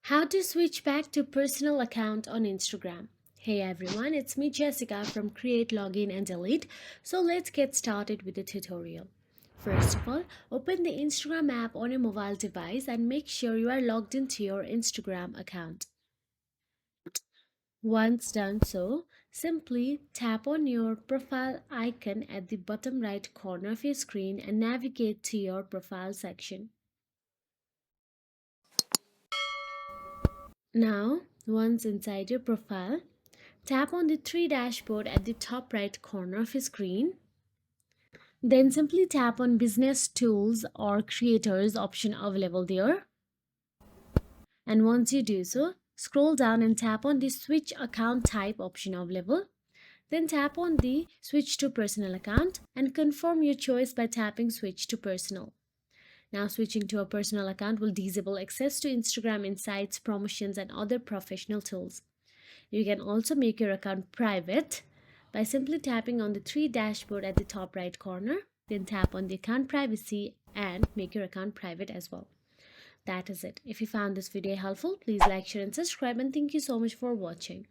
How to switch back to personal account on Instagram. Hey everyone, it's me Jessica from Create Login and Delete. So let's get started with the tutorial. First of all, open the Instagram app on your mobile device and make sure you are logged into your Instagram account. Once done so, simply tap on your profile icon at the bottom right corner of your screen and navigate to your profile section. Now, once inside your profile, tap on the three dashboard at the top right corner of your screen. Then simply tap on Business Tools or Creators option available there. And once you do so, scroll down and tap on the Switch Account Type option available. Then tap on the Switch to Personal account and confirm your choice by tapping Switch to Personal. Now switching to a personal account will disable access to Instagram Insights, promotions and other professional tools. You can also make your account private by simply tapping on the three dashboard at the top right corner. Then tap on the account privacy and make your account private as well. That is it. If you found this video helpful, please like, share and subscribe, and thank you so much for watching.